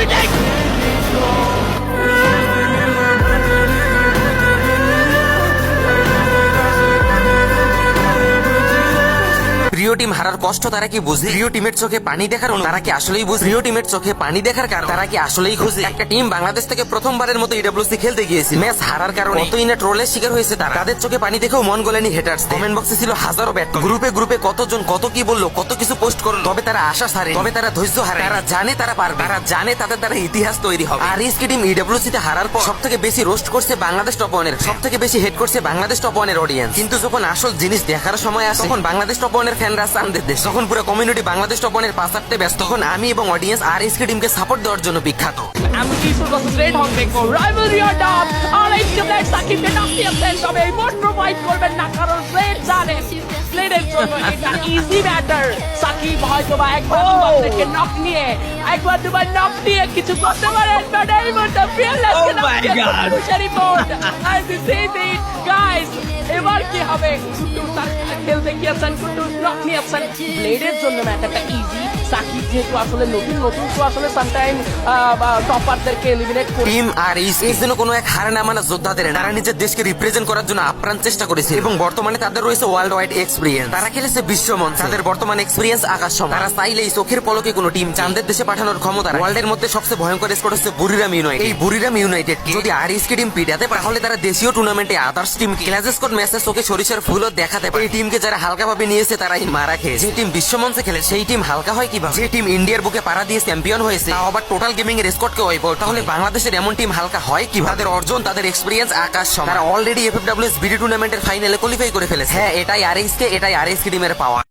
predict. প্রিয় team হারার কষ্ট তারা কি বুঝে? প্রিয় টিমের চোখে পানি দেখার তারা কি আসলেই বুঝে? প্রিয় টিমের চোখে পানি দেখার কারণ তারা কি আসলেই খুঁজে? একটা টিম বাংলাদেশ থেকে প্রথমবারের মতো ইডব্লিউসি খেলতে গিয়েছে, ম্যাচ হারার কারণে কতই না ট্রোলের শিকার হয়েছে তারা। তাদের চোখে পানি দেখেও মন গলেনি হেটার্স। কমেন্ট বক্সে ছিল হাজারো ব্যাট, গ্রুপে গ্রুপে কতজন কত কি বললো, কত কিছু পোস্ট করলো। তবে তারা আশা ছাড়ে, তবে তারা ধৈর্য হারায়। তারা জানে তারা পারবে, তারা জানে তাদের দ্বারা ইতিহাস তৈরি হবে। আর এসকে টিম ইডব্লিউসি তে হারার পর সব থেকে বেশি রোস্ট করছে বাংলাদেশ টপ ওয়ানের, সব থেকে বেশি হেড করছে বাংলাদেশ টপ ওয়ানের অডিয়েন্স। কিন্তু যখন আসল জিনিস দেখার সময় আসে তখন বাংলাদেশ টপ ওয়ানের ফ্যানরা চান্দের দেশ, তখন পুরো কমিউনিটি বাংলাদেশ টপ ওয়ানের পাশাতে ব্যস্ত। তখন আমি এবং অডিয়েন্স আর এসকে টিমকে সাপোর্ট দেওয়ার জন্য বিখ্যাত। Ambition was a great hot make for rivalry or not. All right, you guys Shakib কে knock দিয়ে ফেল, তবে এই মোট প্রোভাইড করবেন না কারণ ব্লেড জানে ব্লেডের জন্য এটা ইজি ম্যাটার। সাকিব হয়তো বা একবার আপনাদেরকে নক নিয়ে একবার দুবার নক দিয়ে কিছু করতে পারেন, বাট এই মোটটা ফিয়ারলেস কে নক দিয়ে পুরুষের রিপোর্ট। আর দিস ইজ ইট গাইস, এবার কি হবে? কুটুস খেলতে গিয়েছেন, কুটুস নক নিয়েছেন। ব্লেডের জন্য ম্যাটারটা ইজি। সাকিব যেহেতু আসলে নতুন নতুন তো আসলে সামটাইম টপারদেরকে এলিমিনেট করে টিম আর এই জন্য কোনো এক হার না মানা যোদ্ধাদের তারা নিজের দেশকে রিপ্রেজেন্ট করার জন্য আপ্রাণ চেষ্টা করেছে এবং বর্তমানে তাদের রয়েছে ওয়ার্ল্ড ওয়াইড এক্সপিরিয়েন্স। তারা খেলেছে বিশ্বমঞ্চ, তাদের বর্তমান এক্সপিরিয়েন্স আকাশ সমান। তারা চাইলেই চোখের পলকে কোনো টিম চাঁদের দেশে পাঠানোর ক্ষমতা। ওয়ার্ল্ডের মধ্যে সবচেয়ে ভয়ঙ্কর স্পোর্ট হচ্ছে বুরিরাম ইউনাইটেড। এই বুরিরাম ইউনাইটেড যদি আর এসকে টিম পিটাতে পারে তাহলে তারা দেশীয় টুর্নামেন্টে আদার্স টিম ক্লাস স্কোর ম্যাচে চোখে সরিষার ফুলও দেখাতে পারে। এই টিমকে যারা হালকাভাবে নিয়েছে তারাই মারা খেয়েছে। যে টিম বিশ্বমঞ্চে খেলে সেই টিম হালকা হয় কিভাবে? যে টিম ইন্ডিয়ার বুকে পাড়া দিয়ে চ্যাম্পিয়ন হয়েছে, তাও আবার টোটাল গেমিং এর স্কোরকে ওয়াইপ আউট, তাহলে বাংলাদেশের এমন টিম হালকা হয় কিভাবে? তাদের অর্জন, তাদের এক্সপিরিয়েন্স আকাশ সমান। তারা অলরেডি এফএফডব্লিউএস বিডি টুর্নামেন্টের ফাইনালে কোয়ালিফাই করে ফেলেছে। হ্যাঁ, এটাই আর এসকে টিমের পাওয়া।